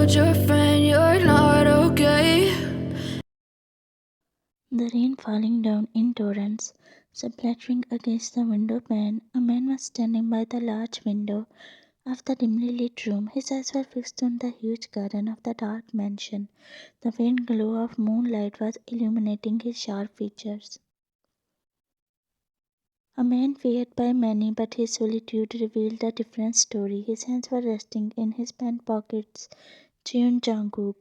told your friend you're not okay. The rain falling down in torrents, splattering against the window pane. A man was standing by the large window of the dimly lit room. His eyes were fixed on the huge garden of the dark mansion. The faint glow of moonlight was illuminating his sharp features. A man feared by many, but his solitude revealed a different story. His hands were resting in his pant pockets. Jeonjungkook,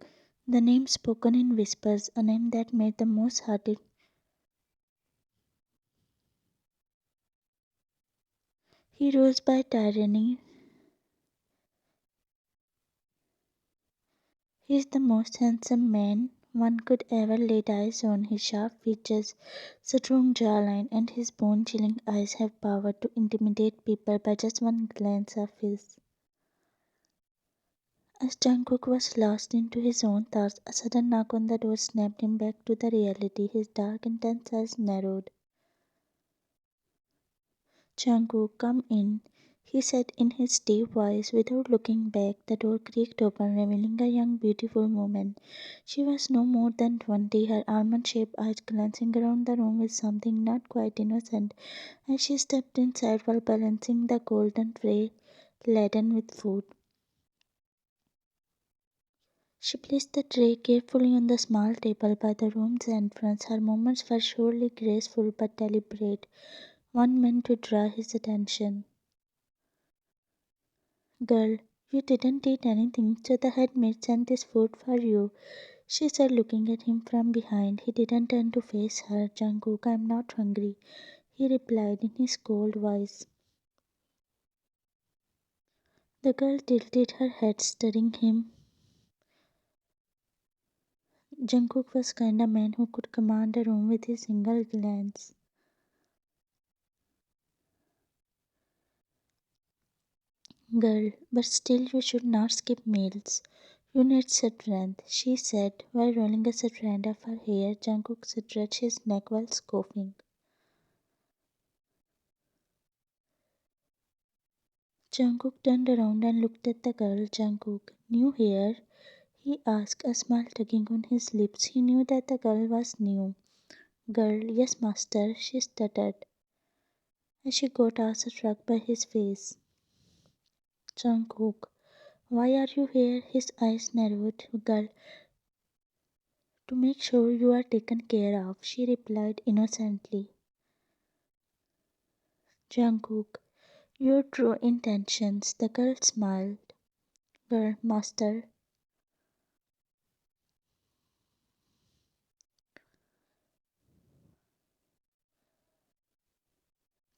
the name spoken in whispers, a name that made the most hearted. He rose by tyranny. He is the most handsome man one could ever lay eyes on. His sharp features, strong jawline, and his bone chilling eyes have power to intimidate people by just one glance of his. As Jungkook was lost into his own thoughts, a sudden knock on the door snapped him back to the reality. His dark, intense eyes narrowed. Jungkook, come in, he said in his deep voice. Without looking back, the door creaked open, revealing a young, beautiful woman. She was no more than 20, her almond-shaped eyes glancing around the room with something not quite innocent, as she stepped inside while balancing the golden tray laden with food. She placed the tray carefully on the small table by the room's entrance. Her movements were surely graceful but deliberate, one meant to draw his attention. Girl, you didn't eat anything, so the headmaid sent this food for you, she said, looking at him from behind. He didn't turn to face her. Jungkook, I'm not hungry, he replied in his cold voice. The girl tilted her head, studying him. Jungkook was kind of man who could command a room with a single glance. Girl, but still you should not skip meals. You need strength, she said, while rolling a strand of her hair. Jungkook stretched his neck while scoffing. Jungkook turned around and looked at the girl. Jungkook, new here? He asked, a smile tugging on his lips. He knew that the girl was new. Girl, yes, master, she stuttered, as she got awestruck by his face. Jungkook, why are you here? His eyes narrowed. Girl, to make sure you are taken care of, she replied innocently. Jungkook, your true intentions. The girl smiled. Girl, master.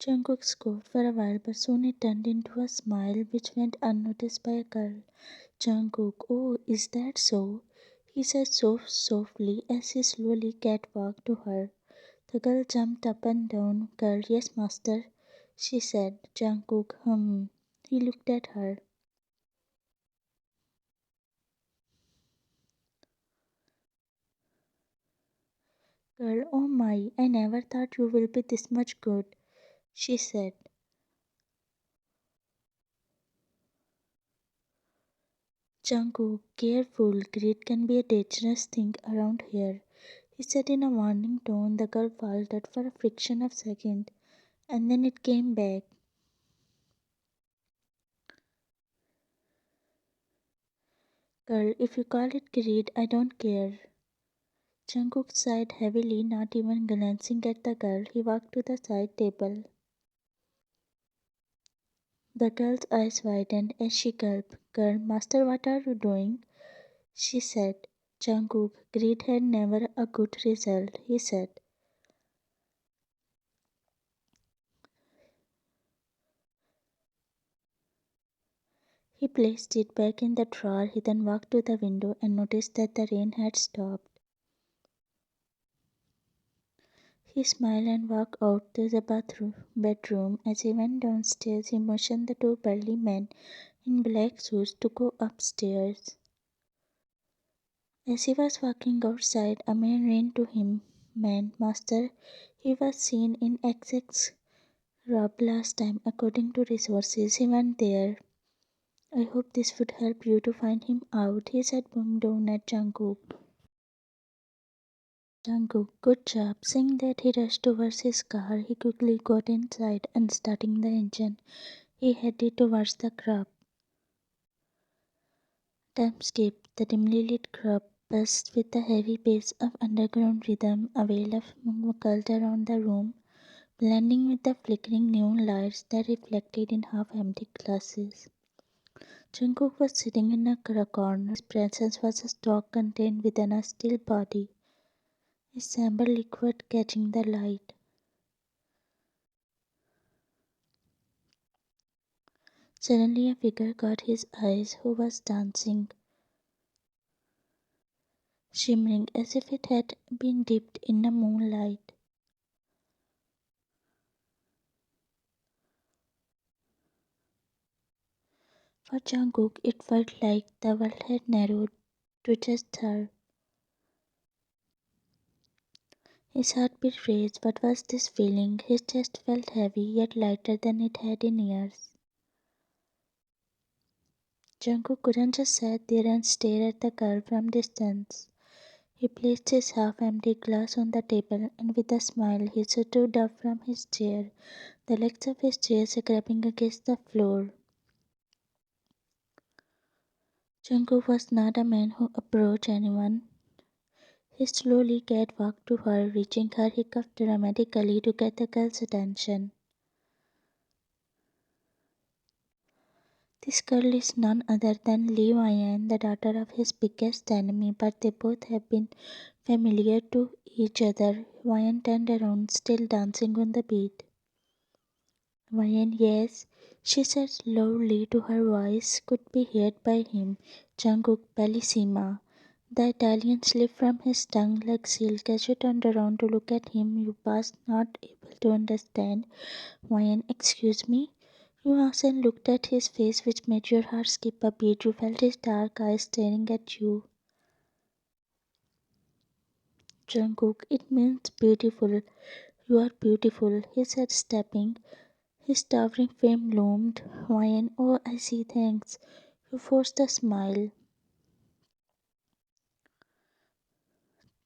Jungkook scoffed for a while, but soon it turned into a smile which went unnoticed by a girl. Jungkook, oh, is that so? He said softly as he slowly catwalked to her. The girl jumped up and down. Girl, yes, master, she said. Jungkook, He looked at her. Girl, oh my, I never thought you will be this much good, she said. Jungkook, careful, greed can be a dangerous thing around here, he said in a warning tone. The girl faltered for a fraction of a second, and then it came back. Girl, if you call it greed, I don't care. Jungkook sighed heavily, not even glancing at the girl. He walked to the side table. The girl's eyes widened as she gulped. Girl, master, what are you doing? She said. Jungkook, greed had never a good result, he said. He placed it back in the drawer. He then walked to the window and noticed that the rain had stopped. He smiled and walked out to the bedroom. As he went downstairs, he motioned the two burly men in black suits to go upstairs. As he was walking outside, a man ran to him. Man, master, he was seen in XX Rob last time. According to resources, he went there. I hope this would help you to find him out, he said, moving down at Jungkook. Jungkook, good job. Saying that, he rushed towards his car. He quickly got inside and, starting the engine, he headed towards the club. Time skip. The dimly lit club buzzed with the heavy bass of underground rhythm. A veil of smoke curled around the room, blending with the flickering neon lights that reflected in half-empty glasses. Jungkook was sitting in a corner. His presence was a stock contained within a still body, his amber liquid catching the light. Suddenly a figure caught his eyes who was dancing, shimmering as if it had been dipped in the moonlight. For Jungkook, it felt like the world had narrowed to just her. His heartbeat raced. What was this feeling? His chest felt heavy, yet lighter than it had in years. Jungkook couldn't just sit there and stare at the girl from distance. He placed his half-empty glass on the table, and with a smile he stood up from his chair, the legs of his chair scraping against the floor. Jungkook was not a man who approached anyone. He slowly catwalked to her, reaching her hiccup dramatically to get the girl's attention. This girl is none other than Lee Wyan, the daughter of his biggest enemy, but they both have been familiar to each other. Wyan turned around, still dancing on the beat. Wyan, yes, she said loudly to her voice could be heard by him. Jungkook, bellissima. The Italian slipped from his tongue like silk as she turned around to look at him. You was not able to understand. Wyan, excuse me? You asked and looked at his face, which made your heart skip a beat. You felt his dark eyes staring at you. Jungkook, it means beautiful. You are beautiful, he said, stepping. His towering fame loomed. Wyan, oh, I see, thanks. You forced a smile.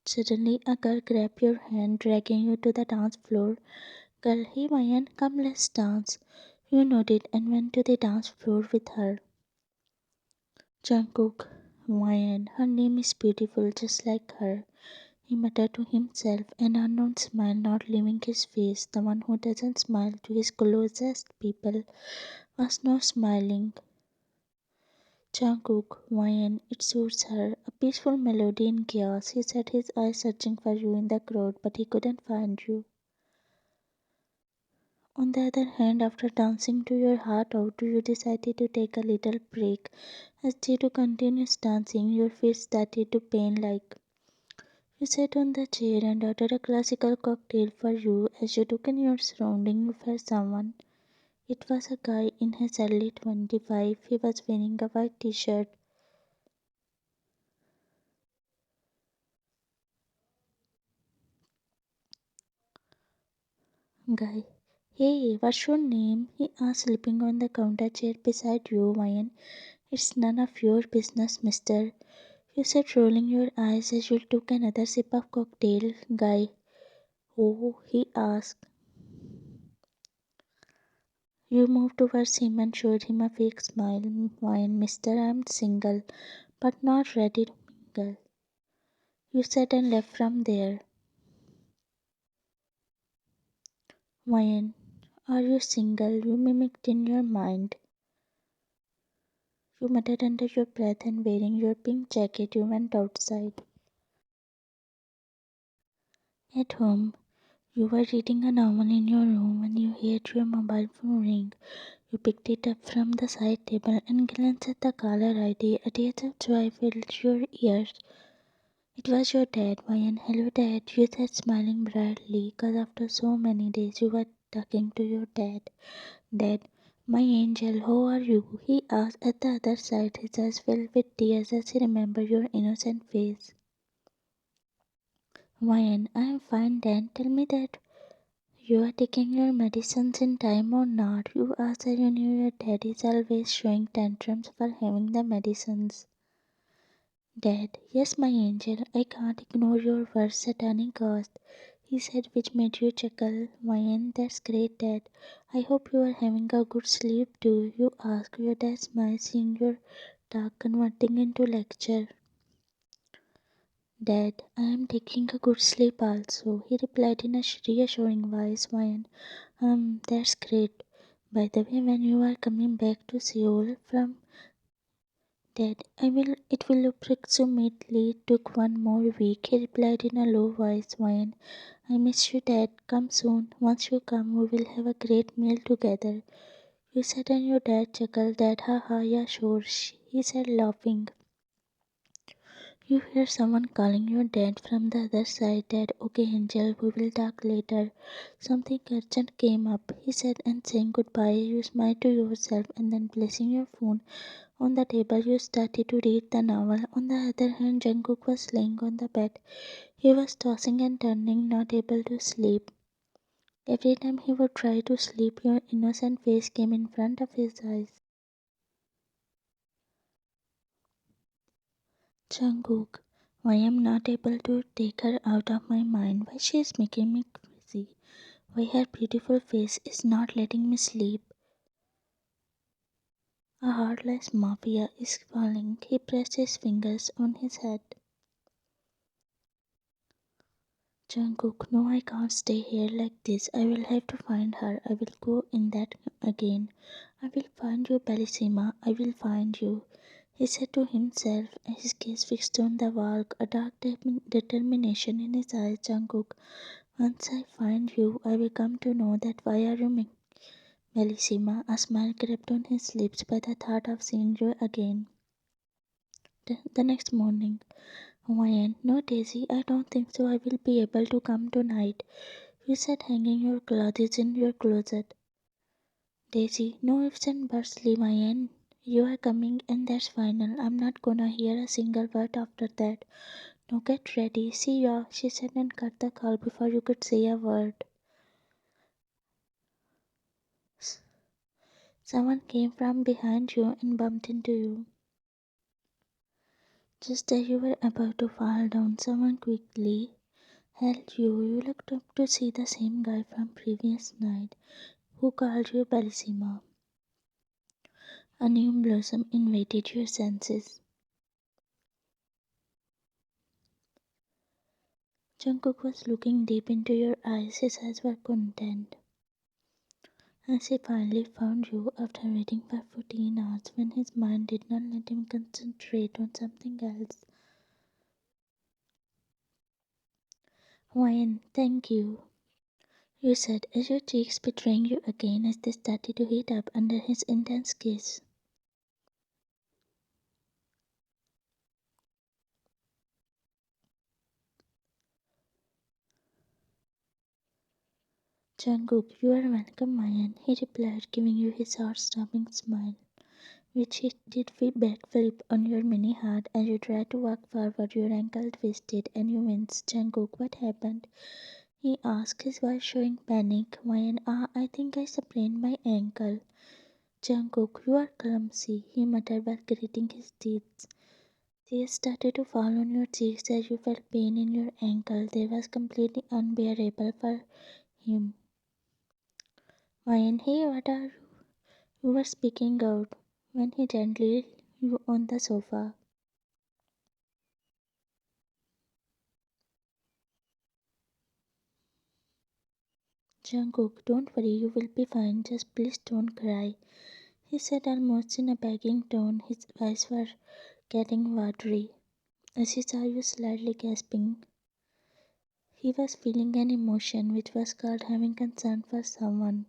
Suddenly, a girl grabbed your hand, dragging you to the dance floor. Girl, hey Wyan, come let's dance. You nodded and went to the dance floor with her. Jungkook, Wyan, her name is beautiful, just like her. He muttered to himself, an unknown smile not leaving his face. The one who doesn't smile to his closest people was not smiling. Jungkook, Wyan, it suits her. A peaceful melody in chaos. He said, his eyes searching for you in the crowd, but he couldn't find you. On the other hand, after dancing to your heart out, you decided to take a little break. As Jiddu continues dancing, your feet started to pain like. You sat on the chair and ordered a classical cocktail for you. As you took in your surrounding, you felt someone. It was a guy in his early 25. He was wearing a white t-shirt. Guy. Hey, what's your name? He asked, slipping on the counter chair beside you, Wyan. It's none of your business, mister. You said, rolling your eyes as you took another sip of cocktail. Guy. Oh, he asked. You moved towards him and showed him a fake smile. Wyan, mister, I'm single, but not ready to mingle. You said and left from there. Wyan, are you single? You mimicked in your mind. You muttered under your breath and wearing your pink jacket, you went outside. At home, you were reading a novel in your room when you heard your mobile phone ring. You picked it up from the side table and glanced at the caller ID. A tear of joy filled your ears. It was your dad, Wyan. Hello, Dad, you said, smiling brightly, because after so many days you were talking to your dad. Dad, my angel, how are you? He asked at the other side, his eyes filled with tears as he remembered your innocent face. Wyan, I am fine, Dad. Tell me that You are taking your medicines in time or not? You asked as you knew your dad is always showing tantrums for having the medicines. Dad, yes, my angel, I can't ignore your words at any cost, he said, which made you chuckle. Mayan, that's great, Dad. I hope you are having a good sleep too. You asked. Your dad smiled, seeing your talk converting into lecture. Dad, I am taking a good sleep also, he replied in a reassuring voice. Mayan, that's great. By the way, when you are coming back to Seoul from Dad, it will approximately took 1 more week, he replied in a low voice. Mayan, I miss you, Dad. Come soon. Once you come, we will have a great meal together. You said, and your dad chuckled. Dad, haha, yeah, sure, he said, laughing. You hear someone calling your dad from the other side. Dad, okay, Angel, we will talk later. Something urgent came up, he said, and saying goodbye, you smiled to yourself, and then placing your phone on the table, you started to read the novel. On the other hand, Jungkook was laying on the bed. He was tossing and turning, not able to sleep. Every time he would try to sleep, your innocent face came in front of his eyes. Jungkook, I am not able to take her out of my mind. Why she is making me crazy? Why her beautiful face is not letting me sleep? A heartless mafia is calling. He pressed his fingers on his head. Jungkook, no, I can't stay here like this. I will have to find her. I will go in that again. I will find you, Bellissima. I will find you, he said to himself, his gaze fixed on the wall, a dark determination in his eyes. Jungkook, once I find you, I will come to know that why are you Bellissima. A smile crept on his lips by the thought of seeing you again. The next morning, Hawaiian, no Daisy, I don't think so I will be able to come tonight. You said hanging your clothes in your closet. Daisy, no ifs and buts, Hawaiian. You are coming and that's final. I'm not gonna hear a single word after that. Now get ready. See ya, she said and cut the call before you could say a word. Someone came from behind you and bumped into you. Just as you were about to fall down, someone quickly held you. You looked up to see the same guy from previous night who called you Bellissima. A new blossom invaded your senses. Jungkook was looking deep into your eyes. His eyes were content. As he finally found you after waiting for 14 hours when his mind did not let him concentrate on something else. Wine, thank you, you said as your cheeks betraying you again as they started to heat up under his intense kiss. Jungkook, you are welcome, Mayan, he replied, giving you his heart-stopping smile, which he did backflip on your mini heart as you tried to walk forward. Your ankle twisted and you winced. Jungkook, what happened? He asked, his voice showing panic. Mayan, I think I sprained my ankle. Jungkook, you are clumsy, he muttered while gritting his teeth. Tears started to fall on your cheeks as you felt pain in your ankle. They was completely unbearable for him. Mayan, hey, what are you? You were speaking out when he gently you on the sofa. Jungkook, don't worry, you will be fine. Just please don't cry, he said almost in a begging tone. His eyes were getting watery as he saw you slightly gasping. He was feeling an emotion which was called having concern for someone.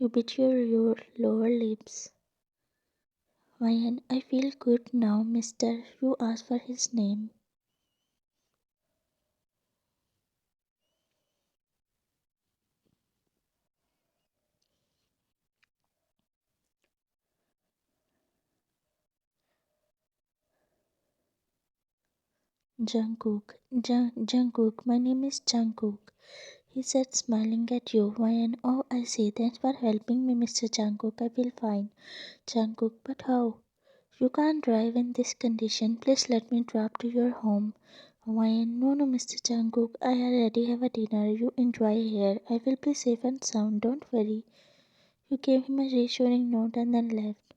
You bit your lower lips. Ryan, I feel good now, mister. You asked for his name. Jungkook, my name is Jungkook. He said, smiling at you. Why and oh, I see. Thanks for helping me, Mr. Jungkook. I feel fine. Jungkook, but how? You can't drive in this condition. Please let me drop to your home. Why? No, no, Mr. Jungkook. I already have a dinner. You enjoy here. I will be safe and sound. Don't worry. You gave him a reassuring note and then left.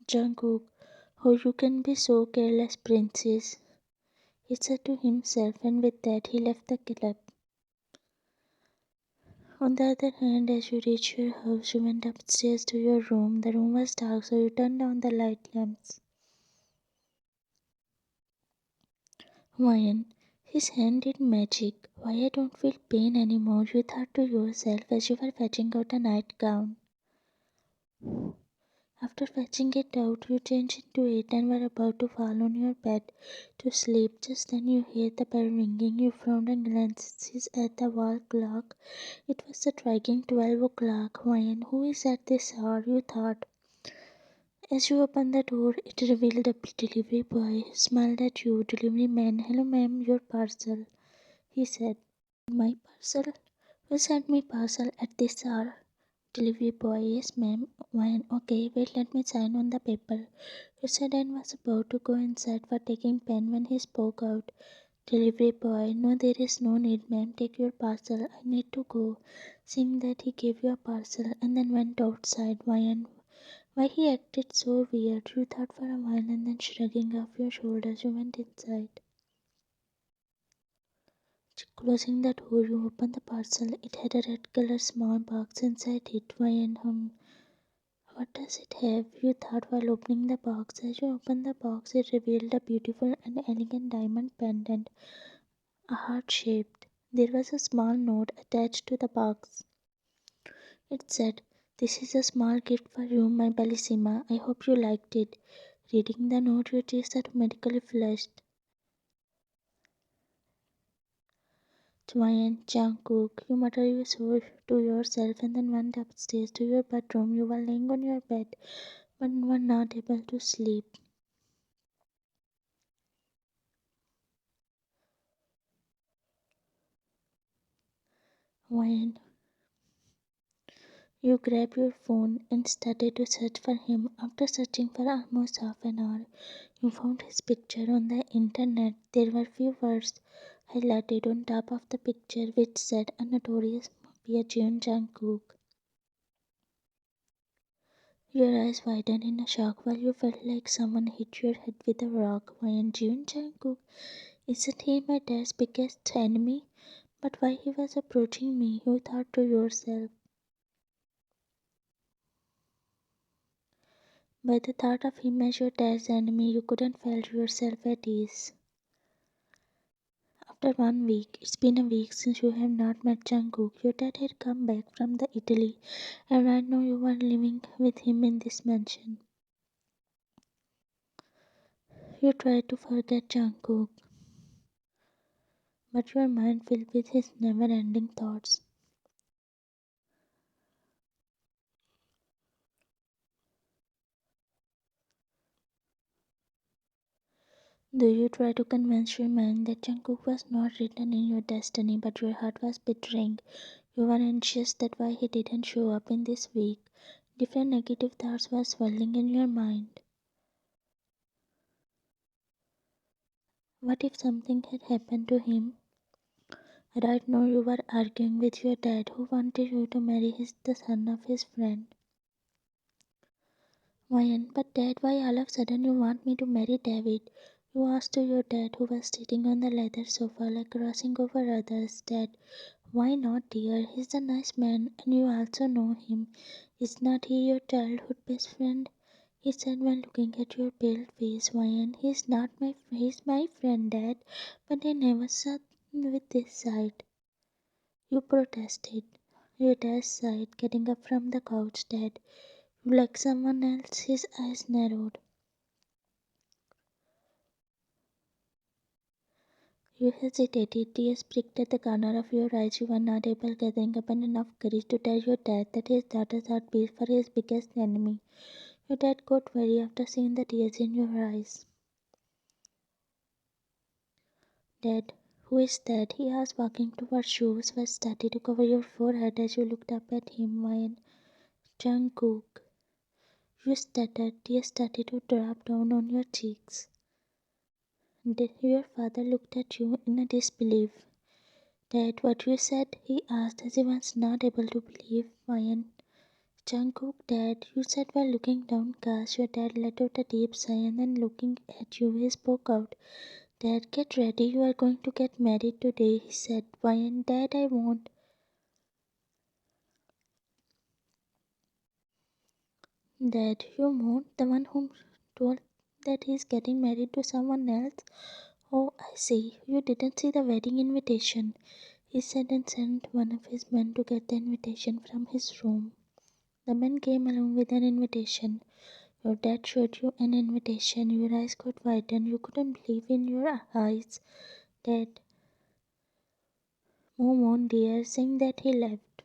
Jungkook, oh, you can be so careless, princess, he said to himself, and with that he left the club. On the other hand, as you reached your house, you went upstairs to your room. The room was dark, so you turned down the light lamps. Why? His hand did magic. Why, I don't feel pain anymore, you thought to yourself as you were fetching out a nightgown. After fetching it out, you changed into it and were about to fall on your bed to sleep. Just then you hear the bell ringing. You frowned and glanced at the wall clock. It was striking 12 o'clock. Why, and who is at this hour? You thought. As you opened the door, it revealed a delivery boy. He smiled at you. Delivery man, hello ma'am, your parcel, he said. My parcel? Who sent me parcel at this hour? Delivery boy, yes ma'am. Why, okay, wait, let me sign on the paper. You said and was about to go inside for taking pen when he spoke out. Delivery boy, no, there is no need, ma'am. Take your parcel. I need to go. Seeing that, he gave you a parcel and then went outside. Why he acted so weird? You thought for a while and then shrugging off your shoulders, you went inside. Closing the door, you opened the parcel. It had a red color small box inside it. Why and what does it have? You thought while opening the box. As you opened the box, it revealed a beautiful and elegant diamond pendant, a heart shaped. There was a small note attached to the box. It said, this is a small gift for you, my Bellissima. I hope you liked it. Reading the note, your cheeks automatically flushed. Jeon, Jungkook, you muttered your soul to yourself and then went upstairs to your bedroom. You were lying on your bed, but were not able to sleep. When you grabbed your phone and started to search for him, after searching for almost half an hour, you found his picture on the internet. There were few words highlighted on top of the picture which said a notorious Mafia Jeonjungkook. Your eyes widened in a shock while you felt like someone hit your head with a rock. Why, and Jungkook, isn't he my dad's biggest enemy? But why he was approaching me, you thought to yourself. By the thought of him as your dad's enemy, you couldn't feel yourself at ease. After 1 week, it's been a week since you have not met Jungkook. Your dad had come back from the Italy, and right now you are living with him in this mansion. You try to forget Jungkook, but your mind filled with his never-ending thoughts. Do you try to convince your mind that Jungkook was not written in your destiny, but your heart was betraying? You were anxious that why he didn't show up in this week. Different negative thoughts were swirling in your mind. What if something had happened to him? Right now you were arguing with your dad who wanted you to marry the son of his friend. Why, but dad, why all of a sudden you want me to marry David? You asked to your dad who was sitting on the leather sofa like crossing over others. Dad, why not, dear? He's a nice man and you also know him. Is not he your childhood best friend? He said when looking at your pale face. Why, he's my friend, Dad, but I never saw with this side. You protested. Your dad sighed, getting up from the couch. Dad, you like someone else? His eyes narrowed. You hesitated, tears pricked at the corner of your eyes. You were not able gathering up enough courage to tell your dad that his daughter's heart beat for his biggest enemy. Your dad got worried after seeing the tears in your eyes. Dad, who is that? He asked, walking towards you. Sweat started to cover your forehead as you looked up at him. Why, Jungkook. You stuttered. Tears started to drop down on your cheeks. Your father looked at you in a disbelief. Dad, what you said? He asked as he was not able to believe. Why, Jungkook, Dad, you said while looking downcast. Your dad let out a deep sigh and then looking at you, he spoke out. Dad, get ready. You are going to get married today, he said. Why, Dad, I won't. Dad, you won't? The one whom told that he's getting married to someone else? Oh, I see. You didn't see the wedding invitation, he said and sent one of his men to get the invitation from his room. The man came along with an invitation. Your dad showed you an invitation. Your eyes got wide and you couldn't believe in your eyes. Dad, move on, dear, saying that he left.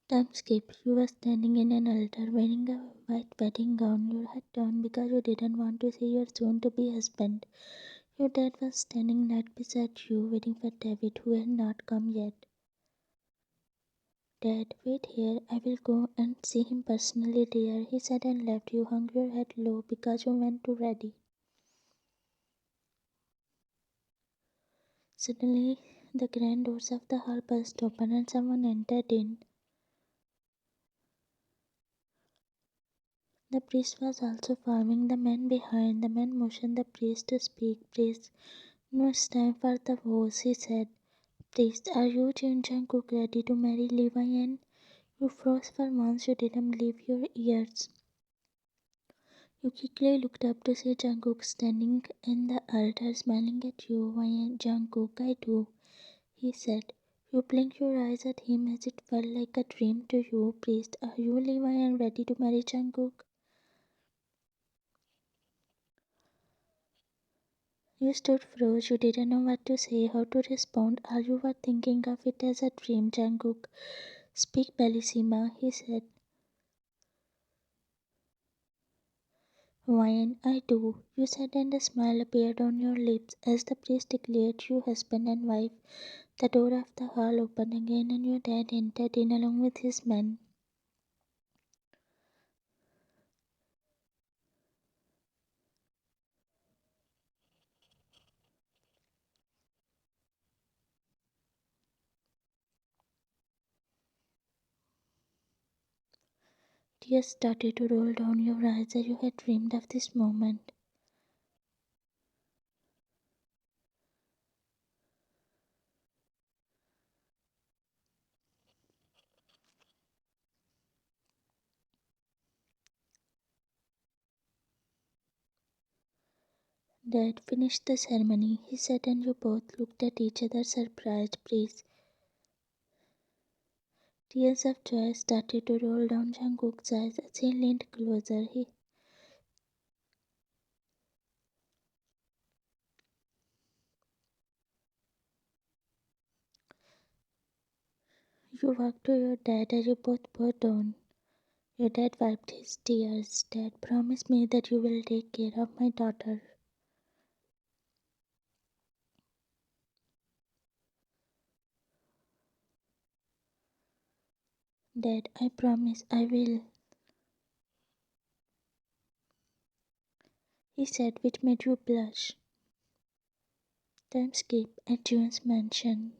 Time skip. You were standing in an altar wearing a white wedding gown, your head down because you didn't want to see your soon to be husband. Your dad was standing right beside you, waiting for David, who had not come yet. Dad, wait here. I will go and see him personally, dear, he said and left. You hung your head low because you went too ready. Suddenly, the grand doors of the hall burst open and someone entered in. The priest was also following the man behind. The man motioned the priest to speak. Priest, no, it's time for the vows, he said. Priest, are you Jeonjungkook ready to marry Levi? You froze for once. You didn't believe your ears. You quickly looked up to see Jungkook standing in the altar smiling at you. Why, Jungkook, I do, he said. You blinked your eyes at him as it felt like a dream to you. Priest, are you Levi and ready to marry Jungkook? You stood froze. You didn't know what to say, how to respond. All you were thinking of it as a dream. Jungkook, speak bellissima, he said. Wine, I do, you said, and a smile appeared on your lips as the priest declared you husband and wife. The door of the hall opened again, and your dad entered in along with his men. Tears started to roll down your eyes as you had dreamed of this moment. Dad finished the ceremony, he said, and you both looked at each other surprised. Please. Tears of joy started to roll down Jungkook's eyes as he leaned closer. You walked to your dad as you both bowed down. Your dad wiped his tears. Dad, promise me that you will take care of my daughter. Dad, I promise I will, he said, which made you blush. Time skip at Jeon's mansion.